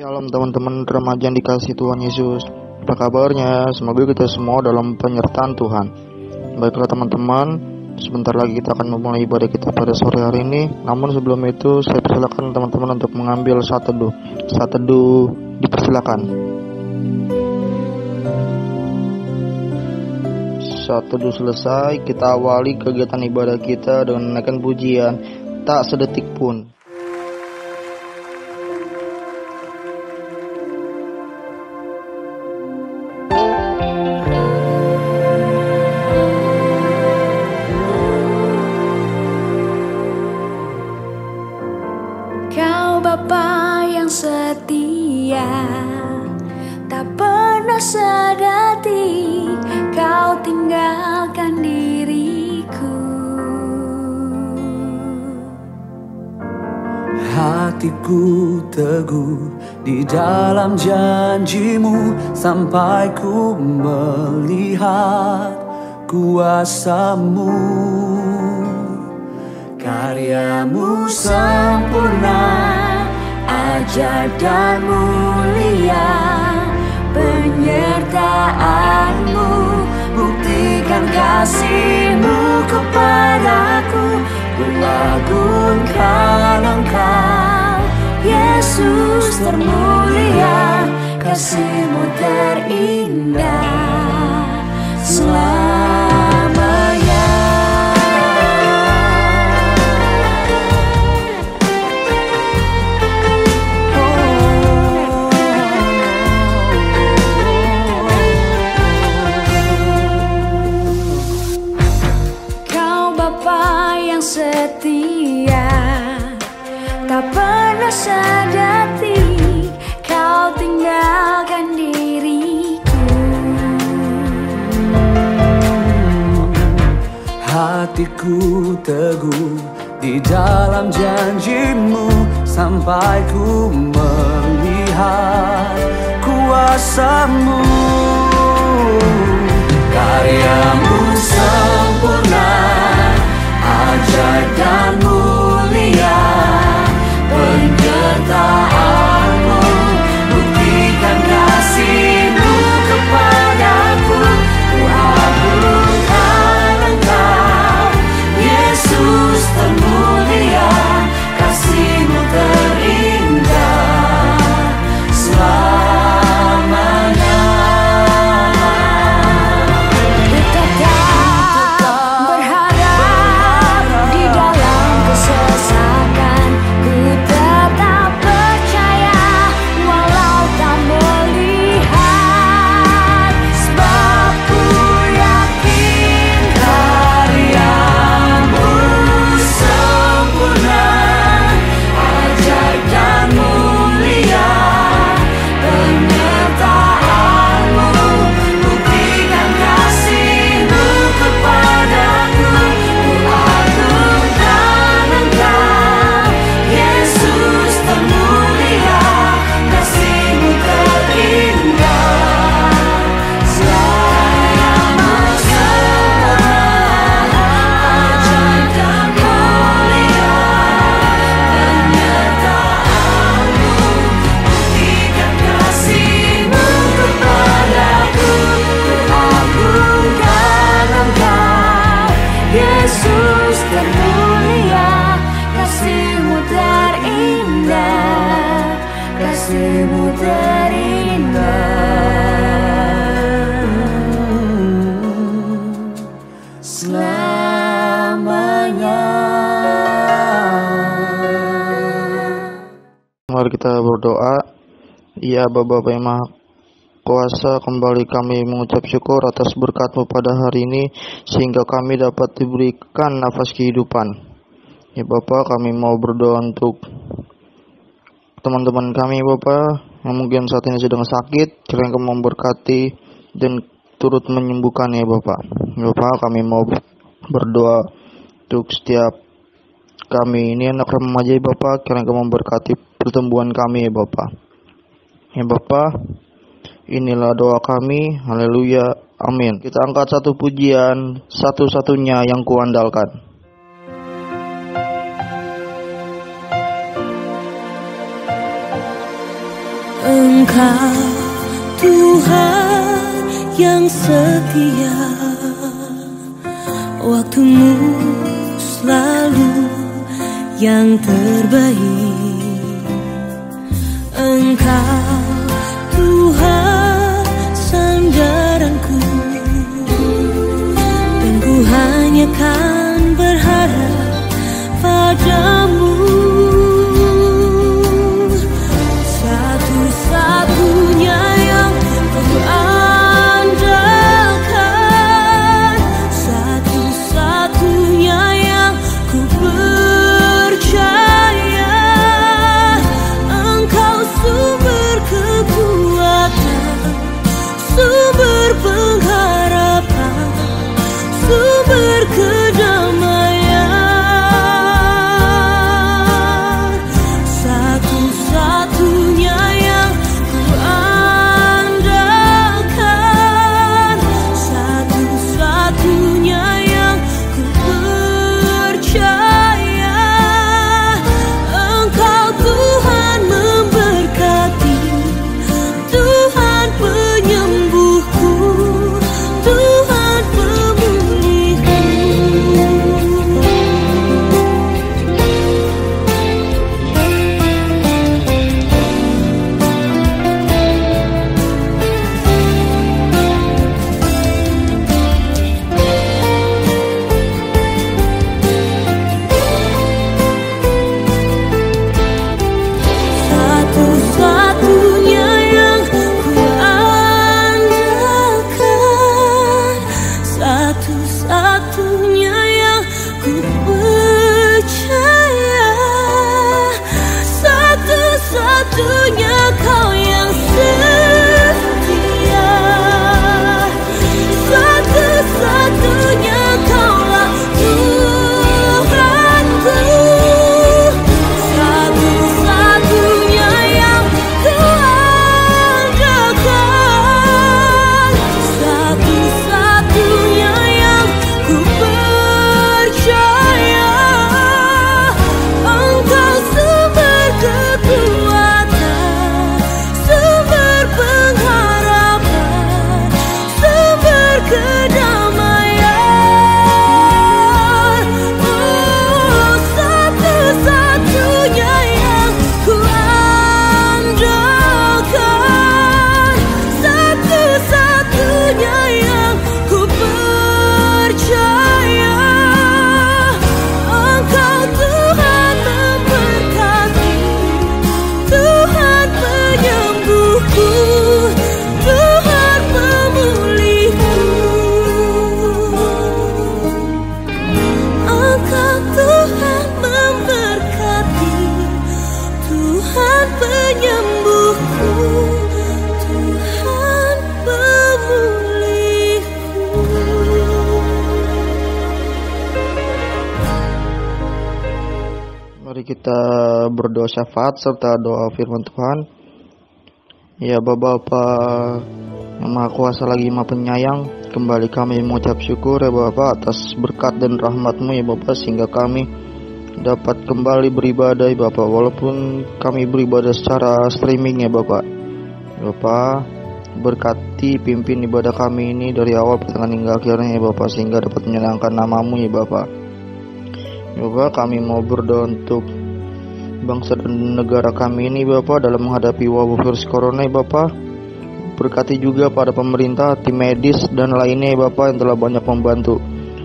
Shalom teman-teman remaja yang dikasih Tuhan Yesus. Apa kabarnya? Semoga kita semua dalam penyertaan Tuhan. Baiklah teman-teman, sebentar lagi kita akan memulai ibadah kita pada sore hari ini. Namun sebelum itu saya persilakan teman-teman untuk mengambil saat teduh. Saat teduh dipersilakan. Saat teduh selesai, kita awali kegiatan ibadah kita dengan menaikkan pujian tak sedetik pun. Bapa yang setia, tak pernah sedati Kau tinggalkan diriku. Hatiku teguh di dalam janjimu sampai ku melihat kuasamu. Karyamu sempurna, ajaib dan mulia, penyertaanmu buktikan kasihmu kepadaku. Ku agungkan Engkau, Yesus termulia, kasihmu terindah selamanya. Setia, tak pernah sedati Kau tinggalkan diriku. Hatiku teguh di dalam janjimu sampai ku melihat kuasamu. Karyamu sempurna, ajaib dan mulia, penyertaanmu buktikan kasihmu kepadaku. Ku agungkan Engkau, Yesus termulia, kasihmu terindah selamanya. Mari kita berdoa. Ya Bapa yang Maha Kuasa, kembali kami mengucap syukur atas berkat-Mu pada hari ini, sehingga kami dapat diberikan nafas kehidupan. Ya Bapa, kami mau berdoa untuk teman-teman kami Bapa, yang mungkin saat ini sedang sakit. Kiranya Kau memberkati dan turut menyembuhkan ya Bapa. Ya Bapa, kami mau berdoa untuk setiap kami ini anak remaja ya Bapa. Kiranya Kau memberkati pertumbuhan kami ya Bapa. Ya Bapa, inilah doa kami. Haleluya. Amin. Kita angkat satu pujian, satu-satunya yang kuandalkan. Engkau Tuhan yang setia, waktumu selalu yang terbaik. Engkau Tuhan sandaranku, dan ku hanya kan berharap padamu. Satu-satunya yang ku andalkan, satu-satunya yang ku percaya. Engkau sumber kekuatan, sumber pengharapan, sumber kedamaian. Satu-satunya yang ku andalkan, satu-satunya yang ku percaya. Engkau Tuhan memberkati, Tuhan penyembuhku, Tuhan pemulihku. Satu-satunya yang ku andalkan, satu-satunya yang ku percaya. Satu-satunya Kau yang setia, satu-satunya Kaulah Tuhanku. Satu-satunya yang ku andalkan, satu-satunya yang ku percaya. Engkau sumber kekuatan, sumber pengharapan, sumber kedamaian. Oh, satu-satunya yang ku andalkan, satu-satunya yang ku percaya. Engkau Tuhan memberkati, Tuhan penyembuhku, Tuhan pemulihku. Engkau Tuhan memberkati, Tuhan penyembuhku, Tuhan pemulihku. Mari kita berdoa syafaat serta doa firman Tuhan. Ya Bapa yang Maha Kuasa lagi Maha Penyayang, kembali kami mengucap syukur ya Bapa atas berkat dan rahmat-Mu ya Bapa, sehingga kami dapat kembali beribadah ya Bapa, walaupun kami beribadah secara streaming ya Bapa. Bapa berkati pimpin ibadah kami ini dari awal pertengahan hingga akhirnya ya Bapa, sehingga dapat menyenangkan nama-Mu ya Bapa. Ya Bapa, kami mau berdoa untuk bangsa dan negara kami ini Bapa dalam menghadapi wabah virus corona ya Bapa. Berkati juga pada pemerintah, tim medis dan lainnya ya Bapa yang telah banyak membantu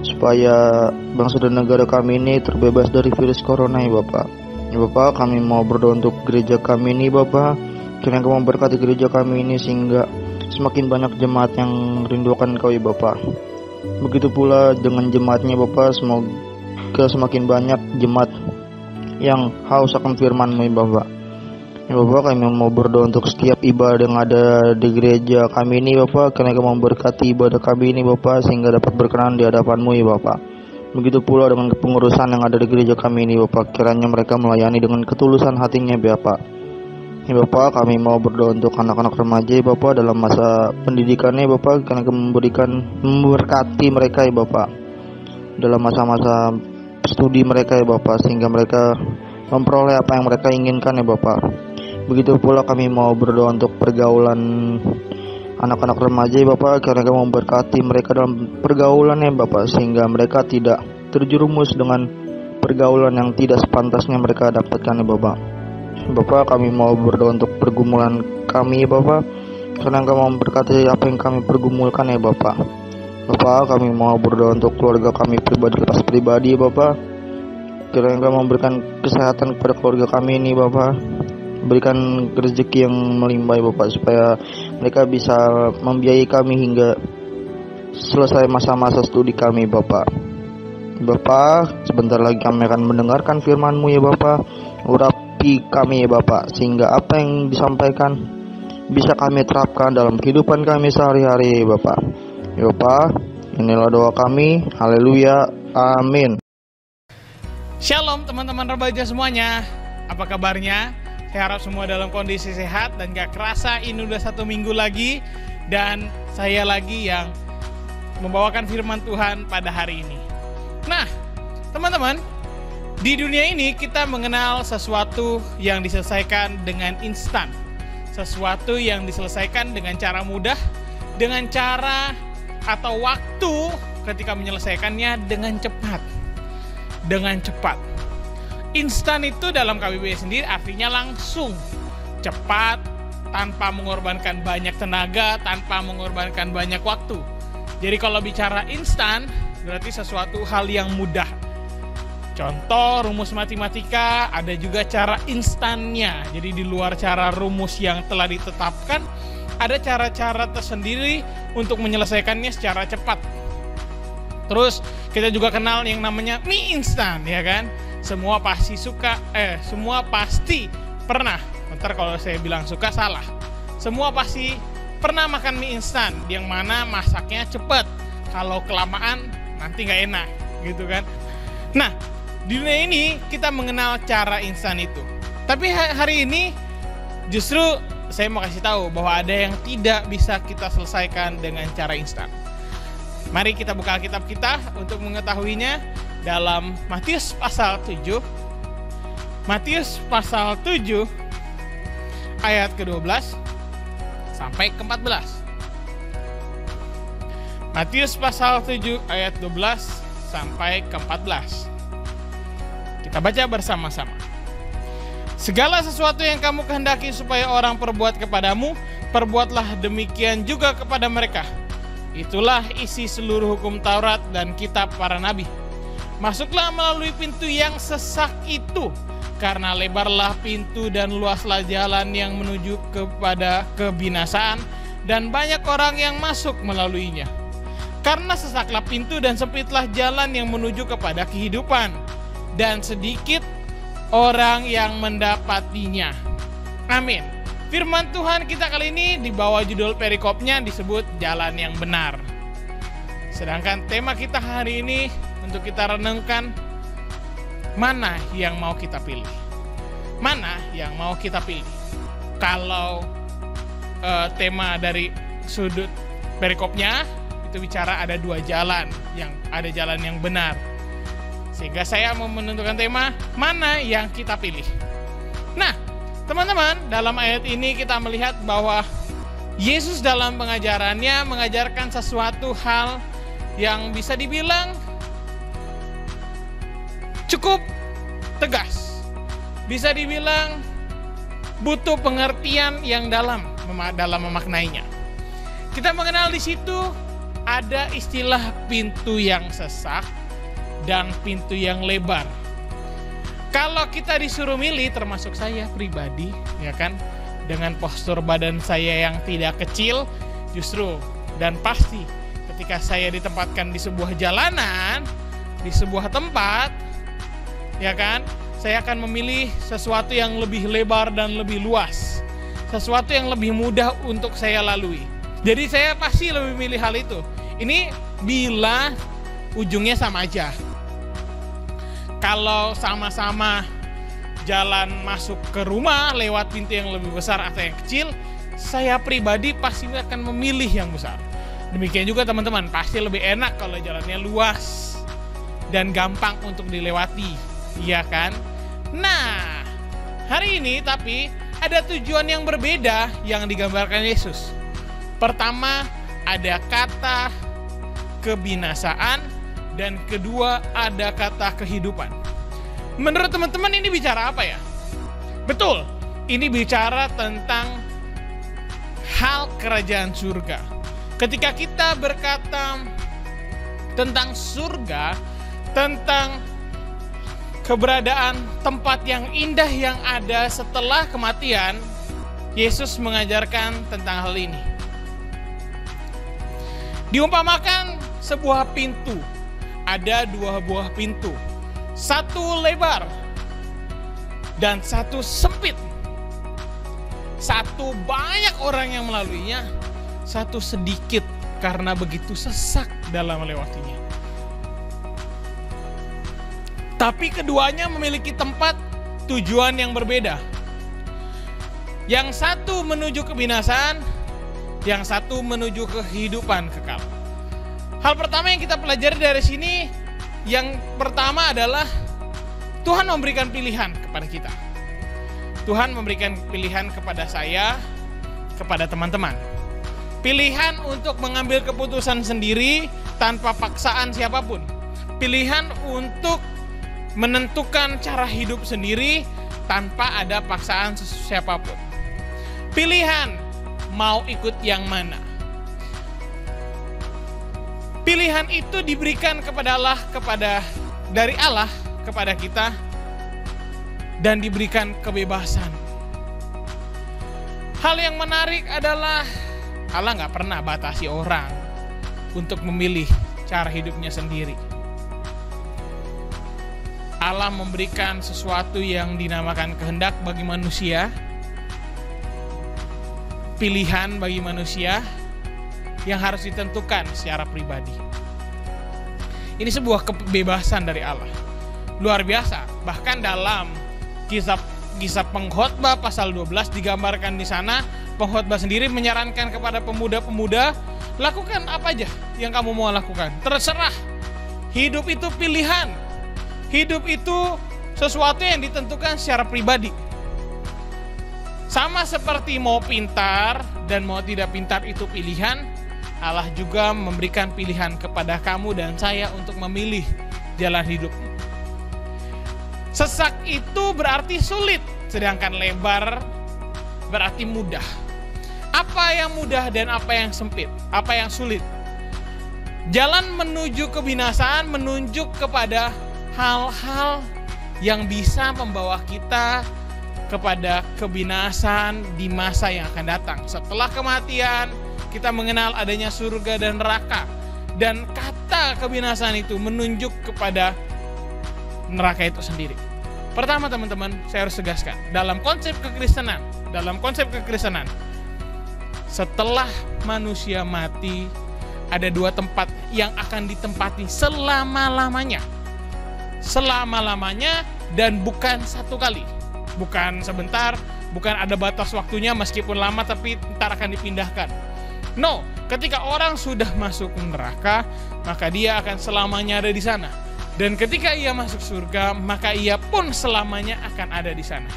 supaya bangsa dan negara kami ini terbebas dari virus corona ya Bapa. Ya Bapa, kami mau berdoa untuk gereja kami ini Bapa. Kiranya Kau memberkati gereja kami ini sehingga semakin banyak jemaat yang merindukan Kau ya Bapa. Begitu pula dengan jemaatnya Bapa, semoga semakin banyak jemaat yang haus akan firman-Mu ya Bapa. Ya Bapa, kami mau berdoa untuk setiap ibadah yang ada di gereja kami ini Bapa. Kiranya Kau memberkati ibadah kami ini Bapa, sehingga dapat berkenan di hadapan-Mu ya Bapa. Begitu pula dengan kepengurusan yang ada di gereja kami ini Bapa. Kiranya mereka melayani dengan ketulusan hatinya ya Bapa. Ya Bapa, kami mau berdoa untuk anak-anak remaja ya Bapa dalam masa pendidikannya ya Bapa. Kiranya Kau memberkati mereka ya Bapa dalam masa-masa studi mereka ya Bapa, sehingga mereka memperoleh apa yang mereka inginkan ya Bapa. Begitu pula kami mau berdoa untuk pergaulan anak-anak remaja ya Bapak, karena Kau memberkati mereka dalam pergaulannya Bapak, sehingga mereka tidak terjerumus dengan pergaulan yang tidak sepantasnya mereka dapatkan ya Bapak. Bapak, kami mau berdoa untuk pergumulan kami ya Bapak, karena Kau memberkati apa yang kami pergumulkan ya Bapak. Bapak, kami mau berdoa untuk keluarga kami pribadi ya Bapak, karena Kau memberikan kesehatan kepada keluarga kami ini Bapak. Berikan rezeki yang melimpah Bapak, supaya mereka bisa membiayai kami hingga selesai masa-masa studi kami Bapak. Bapak, sebentar lagi kami akan mendengarkan firman-Mu ya Bapak. Urapi kami ya Bapak, sehingga apa yang disampaikan bisa kami terapkan dalam kehidupan kami sehari-hari ya Bapak. Ya Bapak, inilah doa kami. Haleluya, amin. Shalom teman-teman remaja semuanya, apa kabarnya? Saya harap semua dalam kondisi sehat dan gak kerasa ini udah 1 minggu lagi dan saya lagi yang membawakan firman Tuhan pada hari ini. Nah, teman-teman, di dunia ini kita mengenal sesuatu yang diselesaikan dengan instan. Sesuatu yang diselesaikan dengan cara mudah, dengan cara atau waktu ketika menyelesaikannya dengan cepat. Dengan cepat. Instan itu dalam KBBI sendiri artinya langsung, cepat, tanpa mengorbankan banyak tenaga, tanpa mengorbankan banyak waktu. Jadi kalau bicara instan, berarti sesuatu hal yang mudah. Contoh rumus matematika, ada juga cara instannya. Jadi di luar cara rumus yang telah ditetapkan, ada cara-cara tersendiri untuk menyelesaikannya secara cepat. Terus kita juga kenal yang namanya mie instan, ya kan? Semua pasti semua pasti pernah. Bentar, kalau saya bilang suka salah. Semua pasti pernah makan mie instan, yang mana masaknya cepat. Kalau kelamaan nanti nggak enak, gitu kan? Nah, di dunia ini kita mengenal cara instan itu. Tapi hari ini justru saya mau kasih tahu bahwa ada yang tidak bisa kita selesaikan dengan cara instan. Mari kita buka Alkitab kita untuk mengetahuinya dalam Matius pasal 7. Matius pasal 7 ayat ke-12 sampai ke-14. Matius pasal 7 ayat 12 sampai ke-14. Kita baca bersama-sama. Segala sesuatu yang kamu kehendaki supaya orang perbuat kepadamu, perbuatlah demikian juga kepada mereka. Itulah isi seluruh hukum Taurat dan kitab para nabi. Masuklah melalui pintu yang sesak itu, karena lebarlah pintu dan luaslah jalan yang menuju kepada kebinasaan, dan banyak orang yang masuk melaluinya. Karena sesaklah pintu dan sempitlah jalan yang menuju kepada kehidupan, dan sedikit orang yang mendapatinya. Amin. Firman Tuhan kita kali ini di bawah judul perikopnya disebut jalan yang benar. Sedangkan tema kita hari ini untuk kita renungkan, mana yang mau kita pilih? Mana yang mau kita pilih? Kalau tema dari sudut perikopnya itu bicara ada 2 jalan, yang ada jalan yang benar. Sehingga saya mau menentukan tema, mana yang kita pilih. Nah, teman-teman, dalam ayat ini kita melihat bahwa Yesus dalam pengajarannya mengajarkan sesuatu hal yang bisa dibilang cukup tegas. Bisa dibilang butuh pengertian yang dalam memaknainya. Kita mengenal di situ ada istilah pintu yang sesak dan pintu yang lebar. Kalau kita disuruh milih, termasuk saya pribadi, ya kan, dengan postur badan saya yang tidak kecil, justru dan pasti ketika saya ditempatkan di sebuah jalanan, di sebuah tempat, ya kan, saya akan memilih sesuatu yang lebih lebar dan lebih luas, sesuatu yang lebih mudah untuk saya lalui. Jadi saya pasti lebih milih hal itu. Ini bila ujungnya sama aja. Kalau sama-sama jalan masuk ke rumah lewat pintu yang lebih besar atau yang kecil, saya pribadi pasti akan memilih yang besar. Demikian juga teman-teman, pasti lebih enak kalau jalannya luas dan gampang untuk dilewati, iya kan? Nah, hari ini tapi ada tujuan yang berbeda yang digambarkan Yesus. Pertama, ada kata kebinasaan, dan kedua ada kata kehidupan. Menurut teman-teman ini bicara apa ya? Betul, ini bicara tentang hal kerajaan surga. Ketika kita berkata tentang surga, tentang keberadaan tempat yang indah yang ada setelah kematian, Yesus mengajarkan tentang hal ini. Diumpamakan sebuah pintu, ada dua buah pintu, satu lebar dan satu sempit. Satu banyak orang yang melaluinya, satu sedikit karena begitu sesak dalam melewatinya. Tapi keduanya memiliki tempat tujuan yang berbeda. Yang satu menuju kebinasaan, yang satu menuju kehidupan kekal. Hal pertama yang kita pelajari dari sini, yang pertama adalah Tuhan memberikan pilihan kepada kita. Tuhan memberikan pilihan kepada saya, kepada teman-teman. Pilihan untuk mengambil keputusan sendiri tanpa paksaan siapapun. Pilihan untuk menentukan cara hidup sendiri tanpa ada paksaan siapapun. Pilihan mau ikut yang mana. Pilihan itu diberikan dari Allah kepada kita, dan diberikan kebebasan. Hal yang menarik adalah Allah nggak pernah batasi orang untuk memilih cara hidupnya sendiri. Allah memberikan sesuatu yang dinamakan kehendak bagi manusia, pilihan bagi manusia yang harus ditentukan secara pribadi. Ini sebuah kebebasan dari Allah. Luar biasa. Bahkan dalam Kisah Pengkhotbah pasal 12 digambarkan di sana, pengkhotbah sendiri menyarankan kepada pemuda-pemuda, lakukan apa aja yang kamu mau lakukan. Terserah. Hidup itu pilihan. Hidup itu sesuatu yang ditentukan secara pribadi. Sama seperti mau pintar dan mau tidak pintar itu pilihan, Allah juga memberikan pilihan kepada kamu dan saya untuk memilih jalan hidupmu. Sesak itu berarti sulit, sedangkan lebar berarti mudah. Apa yang mudah dan apa yang sempit? Apa yang sulit? Jalan menuju kebinasaan menunjuk kepada hal-hal yang bisa membawa kita kepada kebinasaan di masa yang akan datang. Setelah kematian, kita mengenal adanya surga dan neraka. Dan kata kebinasaan itu menunjuk kepada neraka itu sendiri. Pertama teman-teman, saya harus tegaskan, dalam konsep kekristenan, setelah manusia mati, ada dua tempat yang akan ditempati selama-lamanya. Selama-lamanya, dan bukan satu kali. Bukan sebentar, bukan ada batas waktunya meskipun lama tapi ntar akan dipindahkan. No, ketika orang sudah masuk neraka, maka dia akan selamanya ada di sana. Dan ketika ia masuk surga, maka ia pun selamanya akan ada di sana.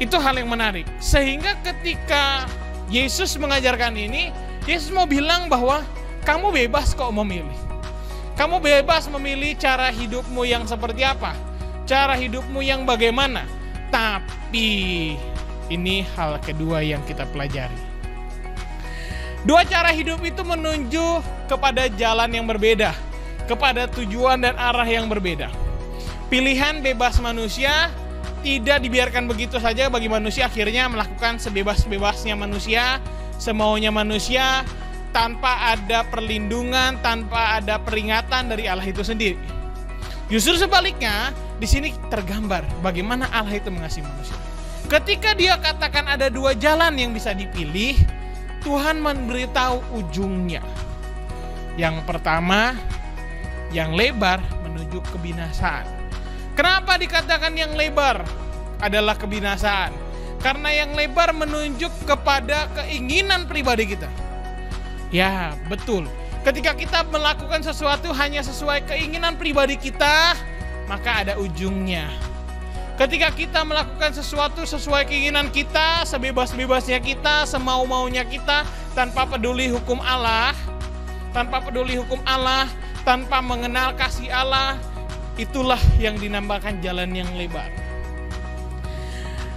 Itu hal yang menarik. Sehingga ketika Yesus mengajarkan ini, Yesus mau bilang bahwa kamu bebas kok memilih. Kamu bebas memilih cara hidupmu yang seperti apa, cara hidupmu yang bagaimana. Tapi ini hal kedua yang kita pelajari. Dua cara hidup itu menuju kepada jalan yang berbeda, kepada tujuan dan arah yang berbeda. Pilihan bebas manusia tidak dibiarkan begitu saja bagi manusia, akhirnya melakukan sebebas-bebasnya manusia, semaunya manusia, tanpa ada perlindungan, tanpa ada peringatan dari Allah itu sendiri. Justru sebaliknya, di sini tergambar bagaimana Allah itu mengasihi manusia. Ketika dia katakan ada dua jalan yang bisa dipilih, Tuhan memberitahu ujungnya. Yang pertama, yang lebar menuju kebinasaan. Kenapa dikatakan yang lebar adalah kebinasaan? Karena yang lebar menunjuk kepada keinginan pribadi kita. Ya, betul. Ketika kita melakukan sesuatu hanya sesuai keinginan pribadi kita, maka ada ujungnya. Ketika kita melakukan sesuatu sesuai keinginan kita, sebebas-bebasnya kita, semau-maunya kita, tanpa peduli hukum Allah, tanpa mengenal kasih Allah, itulah yang dinamakan jalan yang lebar.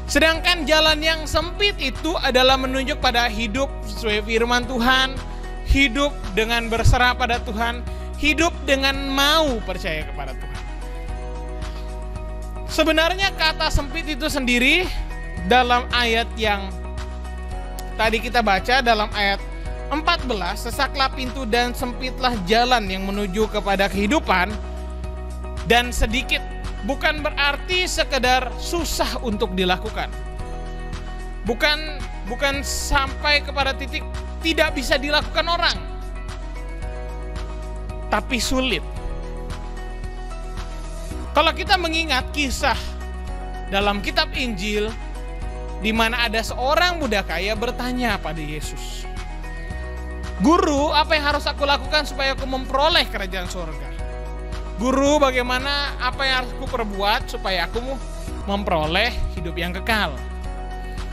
Sedangkan jalan yang sempit itu adalah menunjuk pada hidup sesuai firman Tuhan, hidup dengan berserah pada Tuhan, hidup dengan mau percaya kepada Tuhan. Sebenarnya kata sempit itu sendiri dalam ayat yang tadi kita baca, dalam ayat 14, sesaklah pintu dan sempitlah jalan yang menuju kepada kehidupan, dan sedikit bukan berarti sekedar susah untuk dilakukan. Bukan sampai kepada titik tidak bisa dilakukan orang, tapi sulit. Kalau kita mengingat kisah dalam kitab Injil, di mana ada seorang budak kaya bertanya pada Yesus, "Guru, apa yang harus aku lakukan supaya aku memperoleh kerajaan surga? Guru, bagaimana apa yang harus aku perbuat supaya aku memperoleh hidup yang kekal?"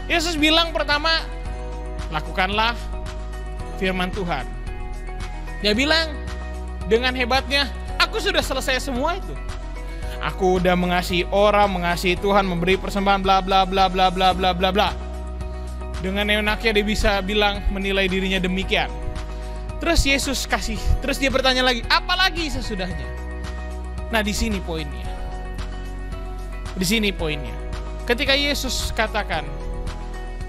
Yesus bilang pertama, lakukanlah firman Tuhan. Dia bilang dengan hebatnya, aku sudah selesai semua itu. Aku udah mengasihi orang, mengasihi Tuhan, memberi persembahan, bla bla bla bla bla bla bla bla. Dengan enaknya dia bisa bilang, menilai dirinya demikian. Terus Yesus terus dia bertanya lagi, apa lagi sesudahnya? Nah, di sini poinnya. Ketika Yesus katakan,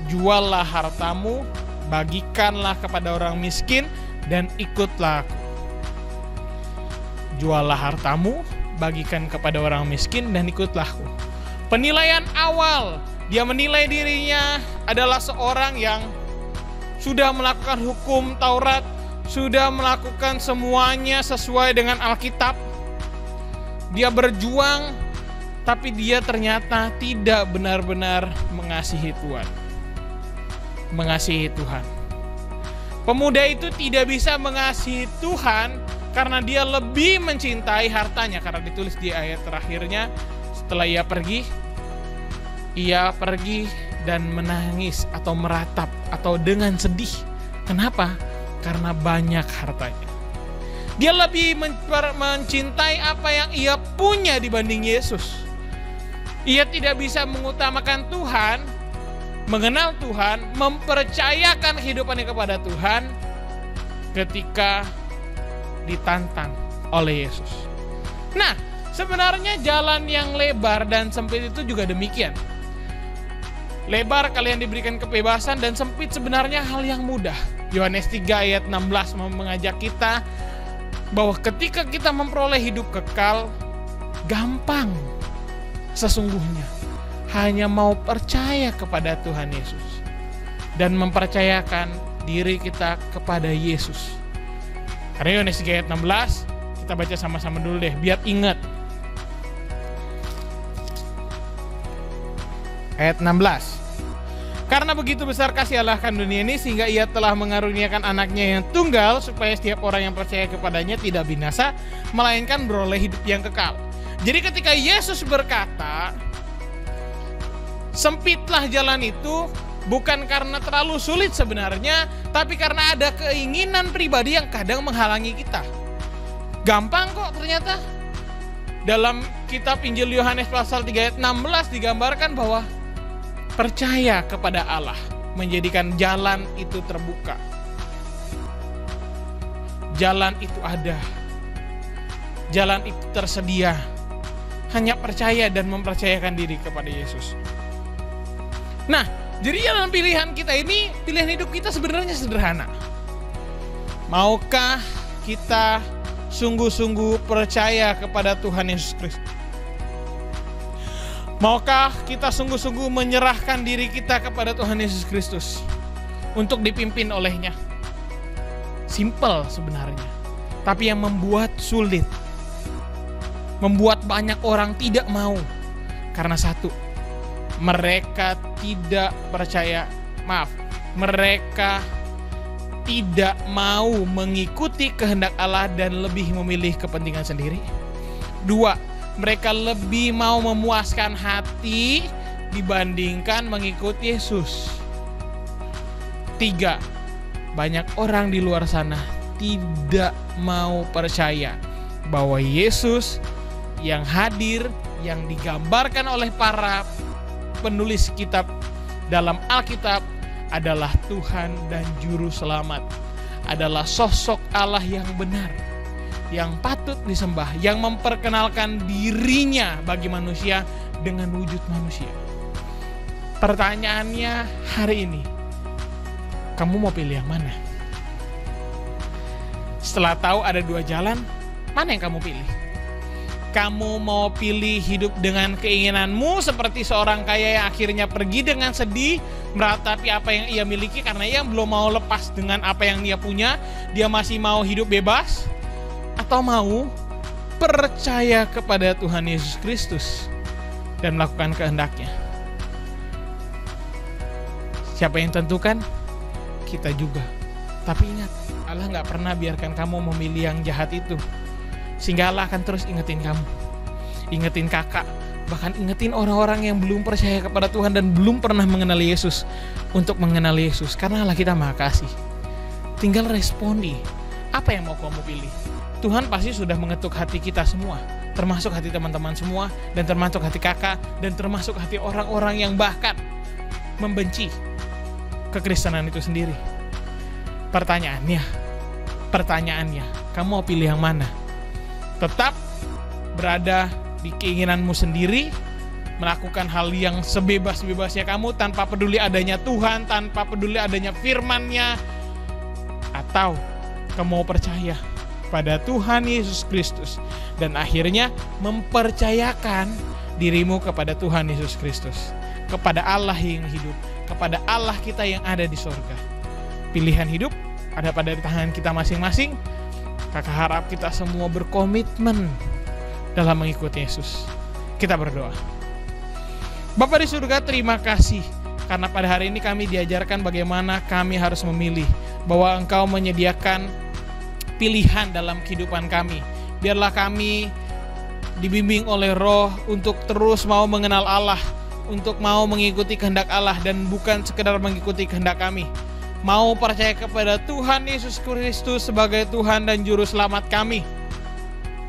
juallah hartamu, bagikanlah kepada orang miskin, dan ikutlah aku. Juallah hartamu, bagikan kepada orang miskin, dan ikutlah aku. Penilaian awal, dia menilai dirinya adalah seorang yang sudah melakukan hukum Taurat, sudah melakukan semuanya sesuai dengan Alkitab. Dia berjuang, tapi dia ternyata tidak benar-benar mengasihi Tuhan. Pemuda itu tidak bisa mengasihi Tuhan karena dia lebih mencintai hartanya, karena ditulis di ayat terakhirnya, setelah ia pergi dan menangis atau meratap atau dengan sedih. Kenapa? Karena banyak hartanya. Dia lebih mencintai apa yang ia punya dibanding Yesus. Ia tidak bisa mengutamakan Tuhan, mengenal Tuhan, mempercayakan kehidupannya kepada Tuhan ketika ditantang oleh Yesus. Nah, sebenarnya jalan yang lebar dan sempit itu juga demikian. Lebar, kalian diberikan kebebasan, dan sempit sebenarnya hal yang mudah. Yohanes 3 ayat 16 mengajak kita bahwa ketika kita memperoleh hidup kekal, gampang sesungguhnya. Hanya mau percaya kepada Tuhan Yesus dan mempercayakan diri kita kepada Yesus. Karena Yohanes 3 ayat 16, kita baca sama-sama dulu deh, biar ingat. Ayat 16. Karena begitu besar kasih Allah akan dunia ini, sehingga ia telah mengaruniakan anaknya yang tunggal, supaya setiap orang yang percaya kepadanya tidak binasa, melainkan beroleh hidup yang kekal. Jadi ketika Yesus berkata, sempitlah jalan itu, bukan karena terlalu sulit sebenarnya, tapi karena ada keinginan pribadi yang kadang menghalangi kita. Gampang kok ternyata. Dalam kitab Injil Yohanes pasal 3 ayat 16 digambarkan bahwa percaya kepada Allah menjadikan jalan itu terbuka. Jalan itu ada. Jalan itu tersedia. Hanya percaya dan mempercayakan diri kepada Yesus. Nah, jadi dalam pilihan kita ini, pilihan hidup kita sebenarnya sederhana. Maukah kita sungguh-sungguh percaya kepada Tuhan Yesus Kristus? Maukah kita sungguh-sungguh menyerahkan diri kita kepada Tuhan Yesus Kristus untuk dipimpin olehnya? Simple sebenarnya, tapi yang membuat sulit, membuat banyak orang tidak mau. Karena satu, mereka tidak percaya, mereka tidak mau mengikuti kehendak Allah dan lebih memilih kepentingan sendiri. Dua, Mereka lebih mau memuaskan hati dibandingkan mengikuti Yesus. 3. Banyak orang di luar sana tidak mau percaya bahwa Yesus yang hadir, yang digambarkan oleh para penulis kitab dalam Alkitab adalah Tuhan dan Juru Selamat, adalah sosok Allah yang benar, yang patut disembah, yang memperkenalkan dirinya bagi manusia dengan wujud manusia. Pertanyaannya hari ini, kamu mau pilih yang mana? Setelah tahu ada 2 jalan, mana yang kamu pilih? Kamu mau pilih hidup dengan keinginanmu seperti seorang kaya yang akhirnya pergi dengan sedih meratapi apa yang ia miliki karena ia belum mau lepas dengan apa yang dia punya, dia masih mau hidup bebas? Atau mau percaya kepada Tuhan Yesus Kristus dan melakukan kehendaknya? Siapa yang tentukan? Kita juga. Tapi ingat, Allah gak pernah biarkan kamu memilih yang jahat itu. Sehingga Allah akan terus ingetin kamu, ingetin kakak, bahkan ingetin orang-orang yang belum percaya kepada Tuhan dan belum pernah mengenali Yesus untuk mengenali Yesus. Karena Allah kita Maha Kasih. Tinggal responi, apa yang mau kamu pilih? Tuhan pasti sudah mengetuk hati kita semua, termasuk hati teman-teman semua, dan termasuk hati kakak, dan termasuk hati orang-orang yang bahkan membenci kekristenan itu sendiri. Pertanyaannya, kamu mau pilih yang mana? Tetap berada di keinginanmu sendiri, melakukan hal yang sebebas-bebasnya kamu tanpa peduli adanya Tuhan, tanpa peduli adanya firman-Nya, atau kamu mau percaya pada Tuhan Yesus Kristus dan akhirnya mempercayakan dirimu kepada Tuhan Yesus Kristus, kepada Allah yang hidup, kepada Allah kita yang ada di surga. Pilihan hidup ada pada tangan kita masing-masing. Kakak harap kita semua berkomitmen dalam mengikuti Yesus. Kita berdoa. Bapa di surga, terima kasih karena pada hari ini kami diajarkan bagaimana kami harus memilih, bahwa Engkau menyediakan pilihan dalam kehidupan kami. Biarlah kami dibimbing oleh Roh untuk terus mau mengenal Allah, untuk mau mengikuti kehendak Allah dan bukan sekedar mengikuti kehendak kami. Mau percaya kepada Tuhan Yesus Kristus sebagai Tuhan dan Juru Selamat kami.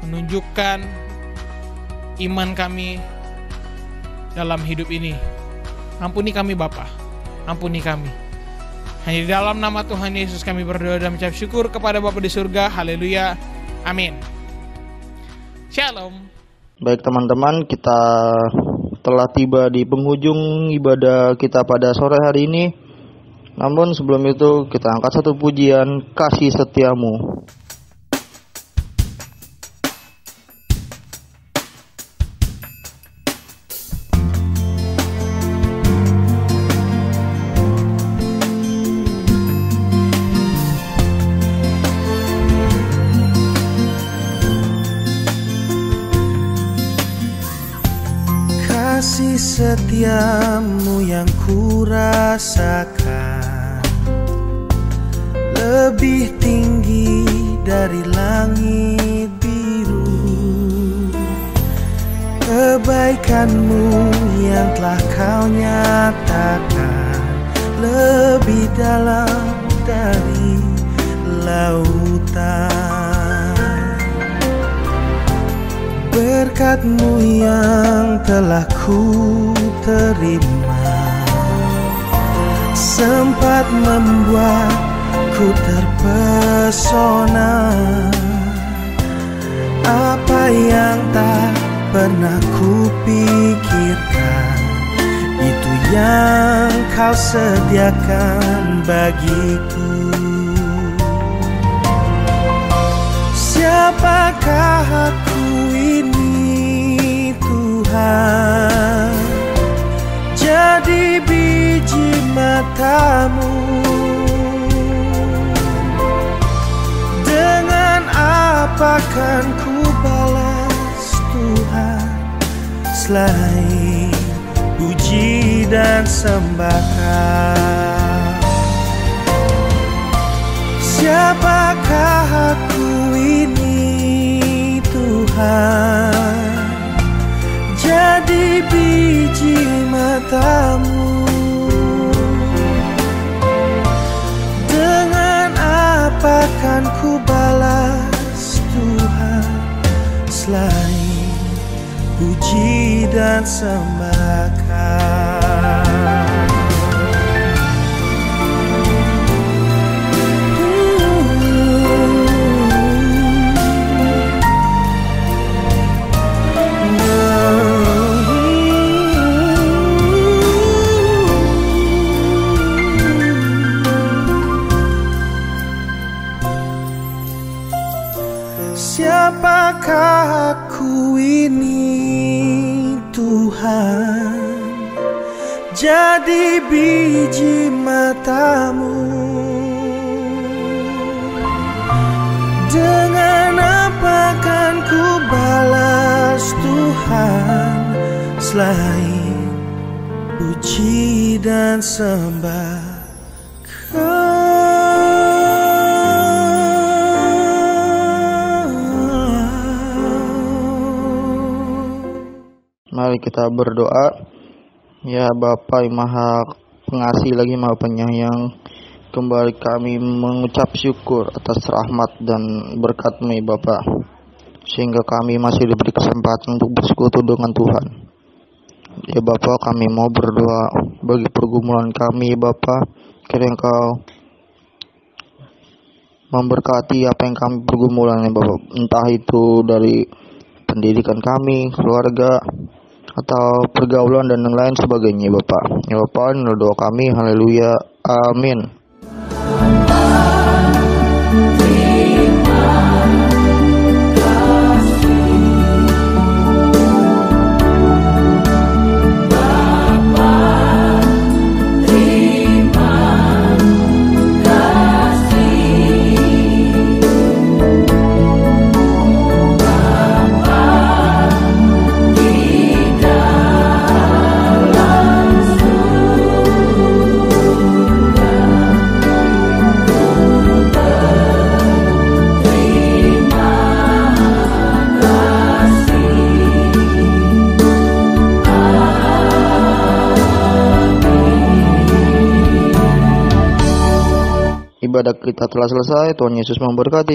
Menunjukkan iman kami dalam hidup ini. Ampuni kami Bapa, ampuni kami. Hanya di dalam nama Tuhan Yesus kami berdoa dan mengucap syukur kepada Bapa di surga. Haleluya, amin. Shalom. Baik teman-teman, kita telah tiba di penghujung ibadah kita pada sore hari ini. Namun sebelum itu kita angkat satu pujian, Kasih Setiamu. Kasih setiamu yang kurasakan lebih tinggi dari langit biru. Kebaikanmu yang telah kau nyatakan lebih dalam dari lautan. Berkat-Mu yang telah ku terima sempat membuatku terpesona. Apa yang tak pernah ku pikirkan, itu yang kau sediakan bagiku. Siapakah aku ini Tuhan, jadi biji mata-Mu. Dengan apa kan ku balas Tuhan, selain puji dan sembahan. Siapakah aku ini Tuhan, jadi biji matamu. Dengan apa kan ku balas Tuhan selain puji dan sembahkan. Siapakah aku ini Tuhan, jadi biji matamu. Dengan apa kan ku balas Tuhan selain puji dan sembah. Mari kita berdoa. Ya Bapa yang Maha Pengasih lagi Maha Penyayang, kembali kami mengucap syukur atas rahmat dan berkat-Mu ya Bapa, sehingga kami masih diberi kesempatan untuk bersekutu dengan Tuhan. Ya Bapa, kami mau berdoa bagi pergumulan kami Bapa, kiranya Engkau memberkati apa yang kami pergumulan ya Bapa, entah itu dari pendidikan kami, keluarga, atau pergaulan dan yang lain sebagainya Bapak. Ya Bapak, ini doa kami. Haleluya. Amin. Ibadah kita telah selesai. Tuhan Yesus memberkati.